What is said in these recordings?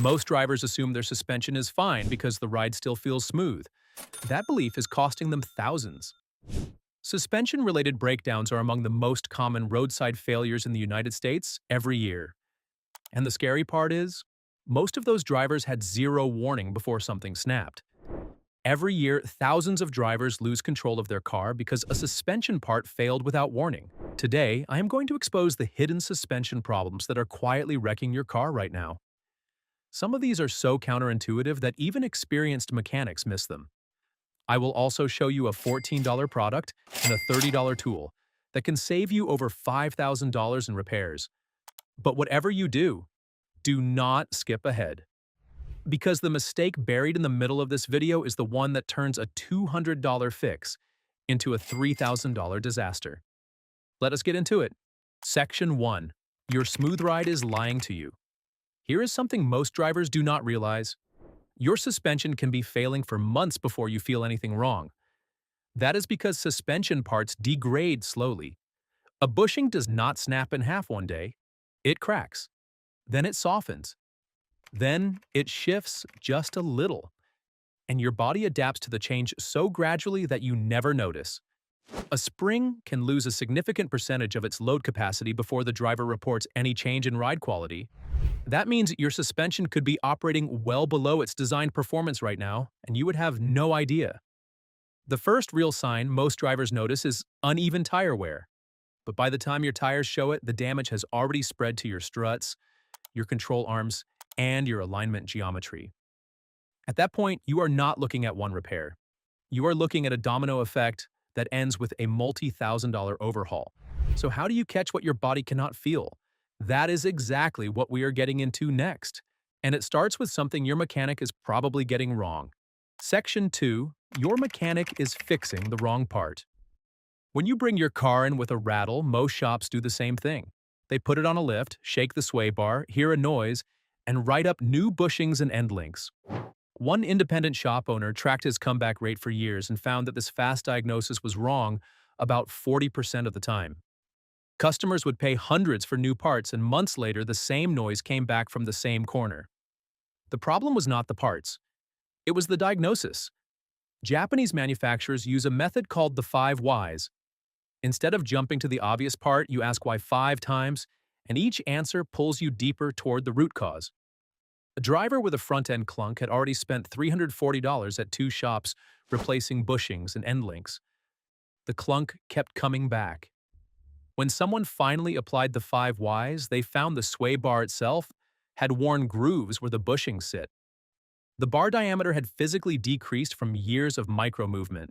Most drivers assume their suspension is fine because the ride still feels smooth. That belief is costing them thousands. Suspension-related breakdowns are among the most common roadside failures in the United States every year. And the scary part is, most of those drivers had zero warning before something snapped. Every year, thousands of drivers lose control of their car because a suspension part failed without warning. Today, I am going to expose the hidden suspension problems that are quietly wrecking your car right now. Some of these are so counterintuitive that even experienced mechanics miss them. I will also show you a $14 product and a $30 tool that can save you over $5,000 in repairs. But whatever you do not skip ahead. Because the mistake buried in the middle of this video is the one that turns a $200 fix into a $3,000 disaster. Let us get into it. Section 1. Your smooth ride is lying to you. Here is something most drivers do not realize. Your suspension can be failing for months before you feel anything wrong. That is because suspension parts degrade slowly. A bushing does not snap in half one day. It cracks. Then it softens. Then it shifts just a little. And your body adapts to the change so gradually that you never notice. A spring can lose a significant percentage of its load capacity before the driver reports any change in ride quality. That means your suspension could be operating well below its designed performance right now, and you would have no idea. The first real sign most drivers notice is uneven tire wear. But by the time your tires show it, the damage has already spread to your struts, your control arms, and your alignment geometry. At that point, you are not looking at one repair. You are looking at a domino effect that ends with a multi-$1,000 overhaul. So how do you catch what your body cannot feel? That is exactly what we are getting into next. And it starts with something your mechanic is probably getting wrong. Section 2. Your mechanic is fixing the wrong part. When you bring your car in with a rattle, most shops do the same thing. They put it on a lift, shake the sway bar, hear a noise, and write up new bushings and end links. One independent shop owner tracked his comeback rate for years and found that this fast diagnosis was wrong about 40% of the time. Customers would pay hundreds for new parts, and months later the same noise came back from the same corner. The problem was not the parts. It was the diagnosis. Japanese manufacturers use a method called the 5 whys. Instead of jumping to the obvious part, you ask why 5 times, and each answer pulls you deeper toward the root cause. A driver with a front-end clunk had already spent $340 at 2 shops replacing bushings and end links. The clunk kept coming back. When someone finally applied the 5 whys, they found the sway bar itself had worn grooves where the bushings sit. The bar diameter had physically decreased from years of micro-movement.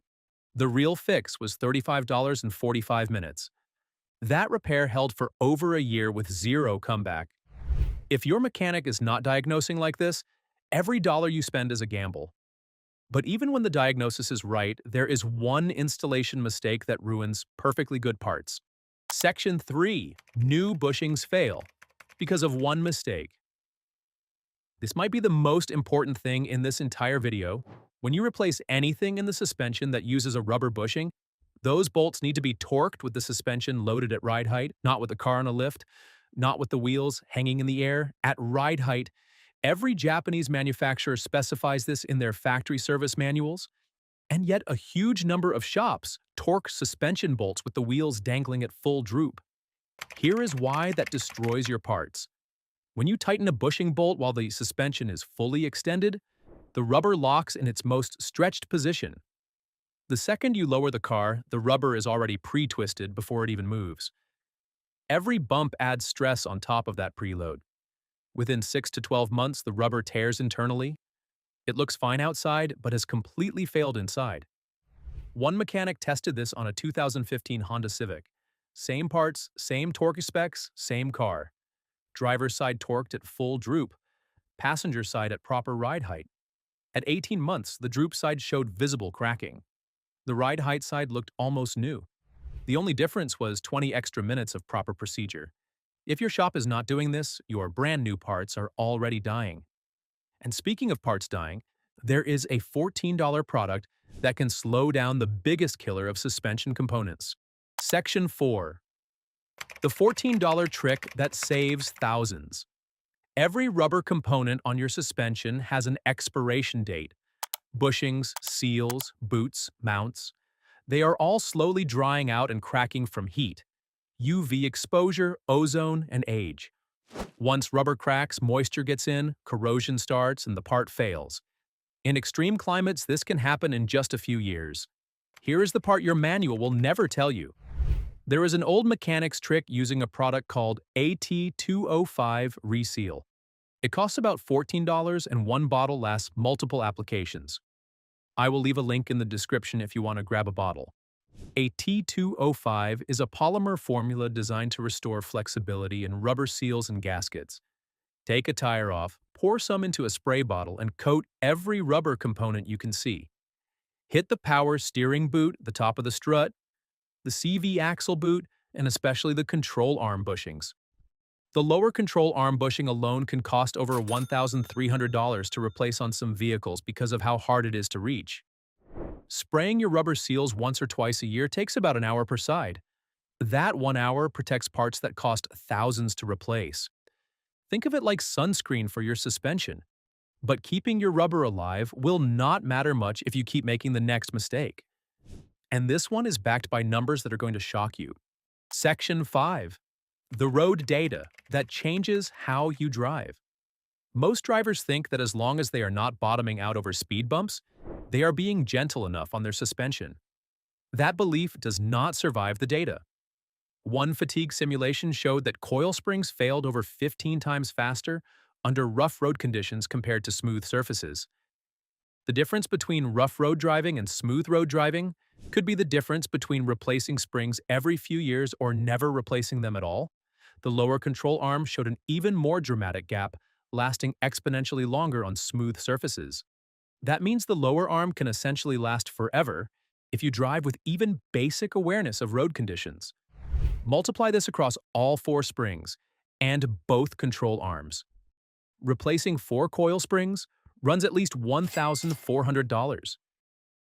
The real fix was $35 and 45 minutes. That repair held for over a year with zero comeback. If your mechanic is not diagnosing like this, every dollar you spend is a gamble. But even when the diagnosis is right, there is one installation mistake that ruins perfectly good parts. Section 3. New bushings fail because of one mistake. This might be the most important thing in this entire video. When you replace anything in the suspension that uses a rubber bushing, those bolts need to be torqued with the suspension loaded at ride height, not with the car on a lift, not with the wheels hanging in the air. At ride height, every Japanese manufacturer specifies this in their factory service manuals, and yet a huge number of shops torque suspension bolts with the wheels dangling at full droop. Here is why that destroys your parts. When you tighten a bushing bolt while the suspension is fully extended, the rubber locks in its most stretched position. The second you lower the car, the rubber is already pre-twisted before it even moves. Every bump adds stress on top of that preload. Within 6 to 12 months, the rubber tears internally. It looks fine outside, but has completely failed inside. One mechanic tested this on a 2015 Honda Civic. Same parts, same torque specs, same car. Driver's side torqued at full droop, passenger side at proper ride height. At 18 months, the droop side showed visible cracking. The ride height side looked almost new. The only difference was 20 extra minutes of proper procedure. If your shop is not doing this, your brand new parts are already dying. And speaking of parts dying, there is a $14 product that can slow down the biggest killer of suspension components. Section 4. The $14 trick that saves thousands. Every rubber component on your suspension has an expiration date. Bushings, seals, boots, mounts. They are all slowly drying out and cracking from heat, UV exposure, ozone, and age. Once rubber cracks, moisture gets in, corrosion starts, and the part fails. In extreme climates, this can happen in just a few years. Here is the part your manual will never tell you. There is an old mechanic's trick using a product called AT205 Reseal. It costs about $14 and one bottle lasts multiple applications. I will leave a link in the description if you want to grab a bottle. AT205 is a polymer formula designed to restore flexibility in rubber seals and gaskets. Take a tire off, pour some into a spray bottle, and coat every rubber component you can see. Hit the power steering boot, the top of the strut, the CV axle boot, and especially the control arm bushings. The lower control arm bushing alone can cost over $1,300 to replace on some vehicles because of how hard it is to reach. Spraying your rubber seals once or twice a year takes about an hour per side. That 1 hour protects parts that cost thousands to replace. Think of it like sunscreen for your suspension. But keeping your rubber alive will not matter much if you keep making the next mistake. And this one is backed by numbers that are going to shock you. Section 5. The road data that changes how you drive. Most drivers think that as long as they are not bottoming out over speed bumps, they are being gentle enough on their suspension. That belief does not survive the data. One fatigue simulation showed that coil springs failed over 15 times faster under rough road conditions compared to smooth surfaces. The difference between rough road driving and smooth road driving could be the difference between replacing springs every few years or never replacing them at all. The lower control arm showed an even more dramatic gap, lasting exponentially longer on smooth surfaces. That means the lower arm can essentially last forever if you drive with even basic awareness of road conditions. Multiply this across all 4 springs and both control arms. Replacing 4 coil springs runs at least $1,400.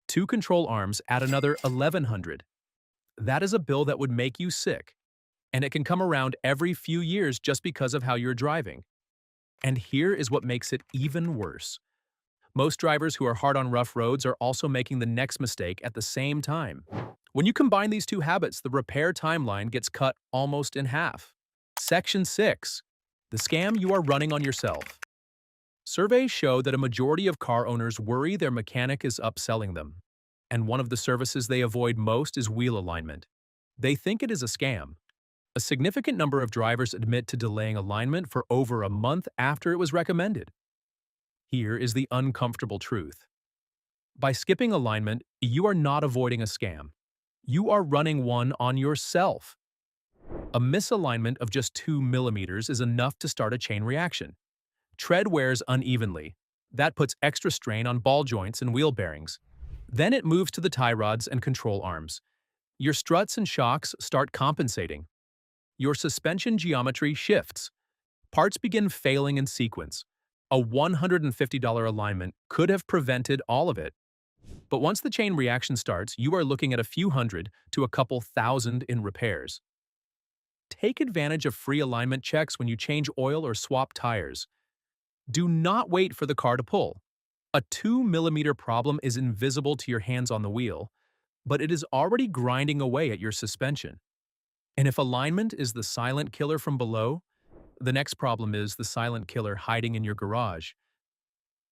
2 control arms add another $1,100. That is a bill that would make you sick, and it can come around every few years just because of how you're driving. And here is what makes it even worse. Most drivers who are hard on rough roads are also making the next mistake at the same time. When you combine these 2 habits, the repair timeline gets cut almost in half. Section 6. The scam you are running on yourself. Surveys show that a majority of car owners worry their mechanic is upselling them. And one of the services they avoid most is wheel alignment. They think it is a scam. A significant number of drivers admit to delaying alignment for over a month after it was recommended. Here is the uncomfortable truth. By skipping alignment, you are not avoiding a scam. You are running one on yourself. A misalignment of just 2 millimeters is enough to start a chain reaction. Tread wears unevenly. That puts extra strain on ball joints and wheel bearings. Then it moves to the tie rods and control arms. Your struts and shocks start compensating. Your suspension geometry shifts. Parts begin failing in sequence. A $150 alignment could have prevented all of it. But once the chain reaction starts, you are looking at a few hundred to a couple thousand in repairs. Take advantage of free alignment checks when you change oil or swap tires. Do not wait for the car to pull. A 2 millimeter problem is invisible to your hands on the wheel, but it is already grinding away at your suspension. And if alignment is the silent killer from below, the next problem is the silent killer hiding in your garage.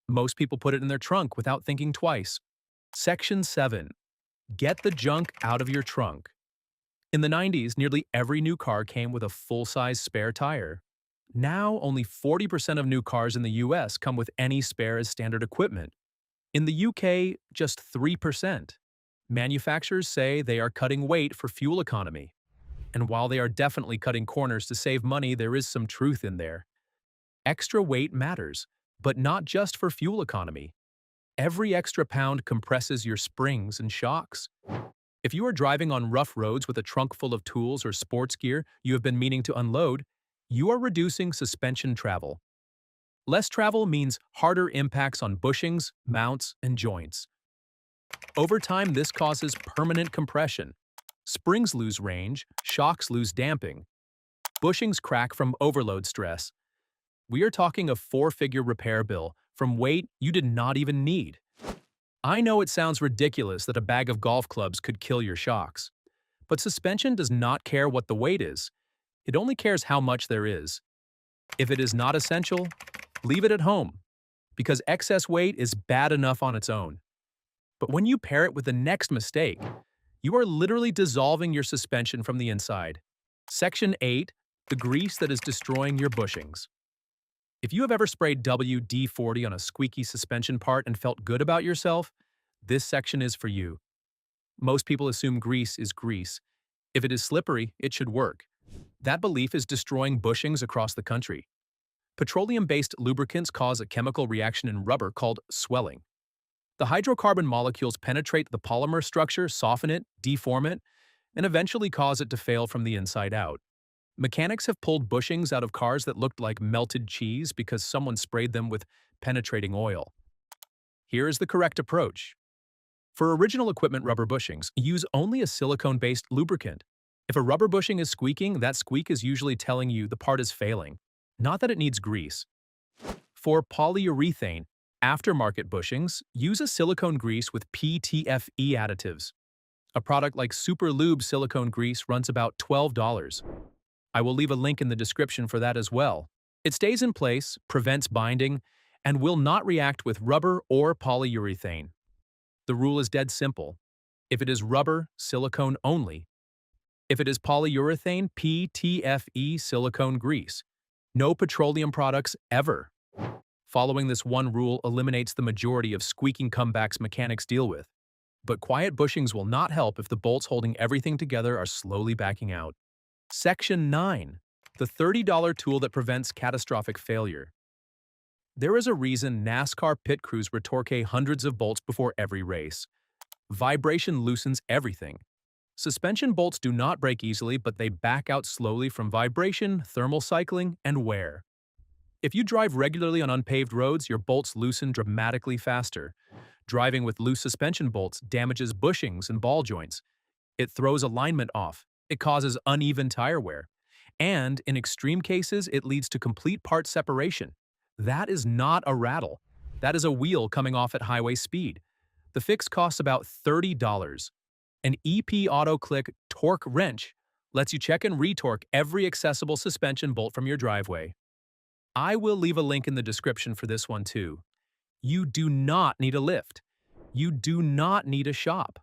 Most people put it in their trunk without thinking twice. Section 7. Get the junk out of your trunk. In the 90s, nearly every new car came with a full-size spare tire. Now, only 40% of new cars in the US come with any spare as standard equipment. In the UK, just 3%. Manufacturers say they are cutting weight for fuel economy. And while they are definitely cutting corners to save money, there is some truth in there. Extra weight matters, but not just for fuel economy. Every extra pound compresses your springs and shocks. If you are driving on rough roads with a trunk full of tools or sports gear you have been meaning to unload, you are reducing suspension travel. Less travel means harder impacts on bushings, mounts, and joints. Over time, this causes permanent compression. Springs lose range, shocks lose damping. Bushings crack from overload stress. We are talking a four-figure repair bill from weight you did not even need. I know it sounds ridiculous that a bag of golf clubs could kill your shocks, but suspension does not care what the weight is. It only cares how much there is. If it is not essential, leave it at home, because excess weight is bad enough on its own. But when you pair it with the next mistake, you are literally dissolving your suspension from the inside. Section 8, the grease that is destroying your bushings. If you have ever sprayed WD-40 on a squeaky suspension part and felt good about yourself, this section is for you. Most people assume grease is grease. If it is slippery, it should work. That belief is destroying bushings across the country. Petroleum-based lubricants cause a chemical reaction in rubber called swelling. The hydrocarbon molecules penetrate the polymer structure, soften it, deform it, and eventually cause it to fail from the inside out. Mechanics have pulled bushings out of cars that looked like melted cheese because someone sprayed them with penetrating oil. Here is the correct approach. For original equipment rubber bushings, use only a silicone-based lubricant. If a rubber bushing is squeaking, that squeak is usually telling you the part is failing, not that it needs grease. For polyurethane, aftermarket bushings, use a silicone grease with PTFE additives. A product like Super Lube silicone grease runs about $12. I will leave a link in the description for that as well. It stays in place, prevents binding, and will not react with rubber or polyurethane. The rule is dead simple. If it is rubber, silicone only. If it is polyurethane, PTFE silicone grease. No petroleum products ever. Following this one rule eliminates the majority of squeaking comebacks mechanics deal with. But quiet bushings will not help if the bolts holding everything together are slowly backing out. Section 9. The $30 tool that prevents catastrophic failure. There is a reason NASCAR pit crews retorque hundreds of bolts before every race. Vibration loosens everything. Suspension bolts do not break easily, but they back out slowly from vibration, thermal cycling, and wear. If you drive regularly on unpaved roads, your bolts loosen dramatically faster. Driving with loose suspension bolts damages bushings and ball joints. It throws alignment off. It causes uneven tire wear. And, in extreme cases, it leads to complete part separation. That is not a rattle. That is a wheel coming off at highway speed. The fix costs about $30. An EP Auto-Click torque wrench lets you check and retorque every accessible suspension bolt from your driveway. I will leave a link in the description for this one too. You do not need a lift. You do not need a shop.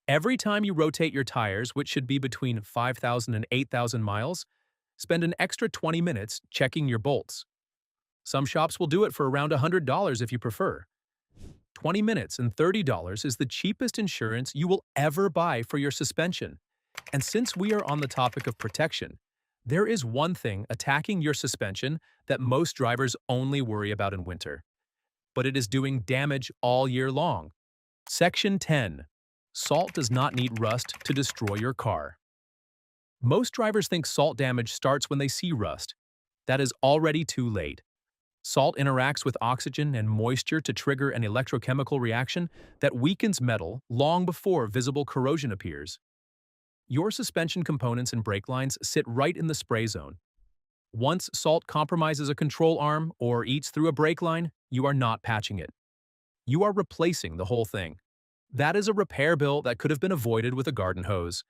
Every time you rotate your tires, which should be between 5,000 and 8,000 miles, spend an extra 20 minutes checking your bolts. Some shops will do it for around $100 if you prefer. 20 minutes and $30 is the cheapest insurance you will ever buy for your suspension. And since we are on the topic of protection, there is one thing attacking your suspension that most drivers only worry about in winter. But it is doing damage all year long. Section 10. Salt does not need rust to destroy your car. Most drivers think salt damage starts when they see rust. That is already too late. Salt interacts with oxygen and moisture to trigger an electrochemical reaction that weakens metal long before visible corrosion appears. Your suspension components and brake lines sit right in the spray zone. Once salt compromises a control arm or eats through a brake line, you are not patching it. You are replacing the whole thing. That is a repair bill that could have been avoided with a garden hose.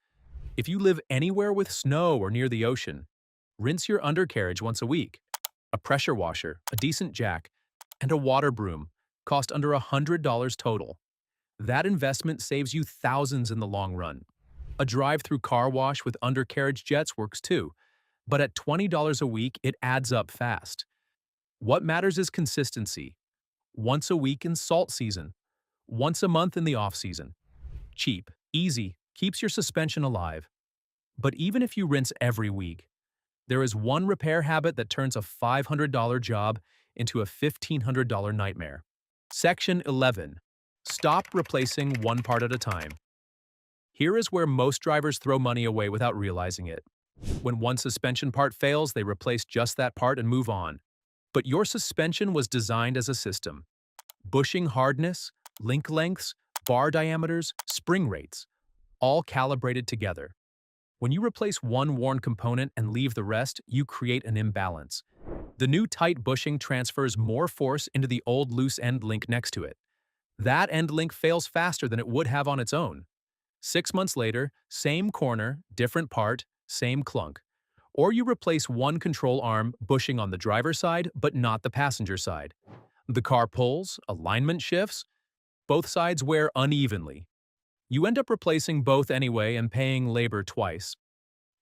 If you live anywhere with snow or near the ocean, rinse your undercarriage once a week. A pressure washer, a decent jack, and a water broom cost under $100 total. That investment saves you thousands in the long run. A drive-through car wash with undercarriage jets works too, but at $20 a week, it adds up fast. What matters is consistency. Once a week in salt season, once a month in the off-season. Cheap, easy, keeps your suspension alive. But even if you rinse every week, there is one repair habit that turns a $500 job into a $1,500 nightmare. Section 11. Stop replacing one part at a time. Here is where most drivers throw money away without realizing it. When one suspension part fails, they replace just that part and move on. But your suspension was designed as a system. Bushing hardness, link lengths, bar diameters, spring rates, all calibrated together. When you replace one worn component and leave the rest, you create an imbalance. The new tight bushing transfers more force into the old loose end link next to it. That end link fails faster than it would have on its own. 6 months later, same corner, different part, same clunk. Or you replace one control arm bushing on the driver's side, but not the passenger side. The car pulls, alignment shifts, both sides wear unevenly. You end up replacing both anyway and paying labor twice.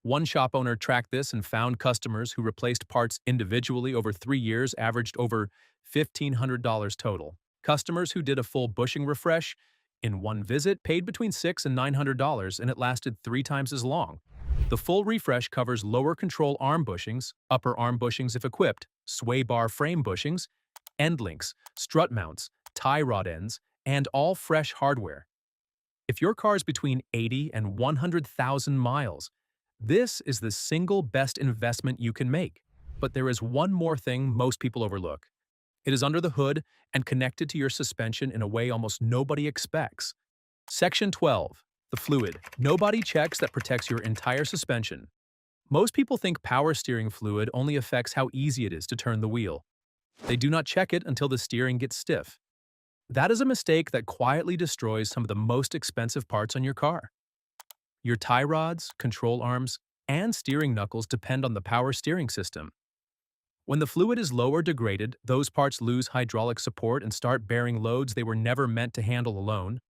One shop owner tracked this and found customers who replaced parts individually over 3 years averaged over $1,500 total. Customers who did a full bushing refresh in one visit paid between $600 and $900, and it lasted 3 times as long. The full refresh covers lower control arm bushings, upper arm bushings if equipped, sway bar frame bushings, end links, strut mounts, tie rod ends, and all fresh hardware. If your car is between 80 and 100,000 miles, this is the single best investment you can make. But there is one more thing most people overlook. It is under the hood and connected to your suspension in a way almost nobody expects. Section 12. The fluid. No body checks that protects your entire suspension. Most people think power steering fluid only affects how easy it is to turn the wheel. They do not check it until the steering gets stiff. That is a mistake that quietly destroys some of the most expensive parts on your car. Your tie rods, control arms, and steering knuckles depend on the power steering system. When the fluid is low or degraded, those parts lose hydraulic support and start bearing loads they were never meant to handle alone.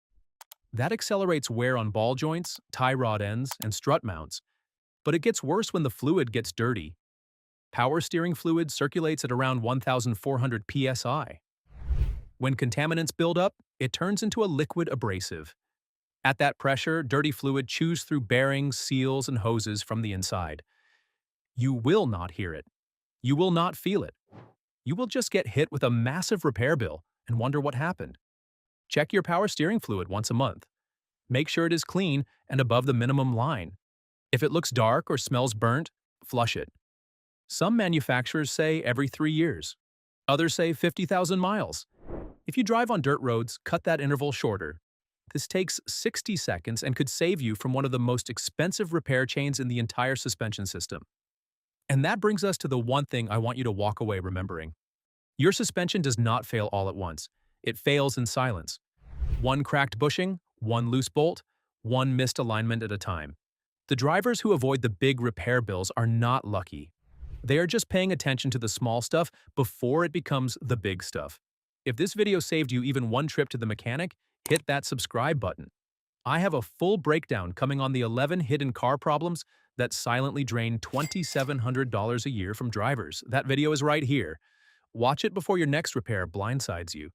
That accelerates wear on ball joints, tie rod ends, and strut mounts. But it gets worse when the fluid gets dirty. Power steering fluid circulates at around 1,400 psi. When contaminants build up, it turns into a liquid abrasive. At that pressure, dirty fluid chews through bearings, seals, and hoses from the inside. You will not hear it. You will not feel it. You will just get hit with a massive repair bill and wonder what happened. Check your power steering fluid once a month. Make sure it is clean and above the minimum line. If it looks dark or smells burnt, flush it. Some manufacturers say every 3 years. Others say 50,000 miles. If you drive on dirt roads, cut that interval shorter. This takes 60 seconds and could save you from one of the most expensive repair chains in the entire suspension system. And that brings us to the one thing I want you to walk away remembering. Your suspension does not fail all at once. It fails in silence. One cracked bushing, one loose bolt, one missed alignment at a time. The drivers who avoid the big repair bills are not lucky. They are just paying attention to the small stuff before it becomes the big stuff. If this video saved you even one trip to the mechanic, hit that subscribe button. I have a full breakdown coming on the 11 hidden car problems that silently drain $2,700 a year from drivers. That video is right here. Watch it before your next repair blindsides you.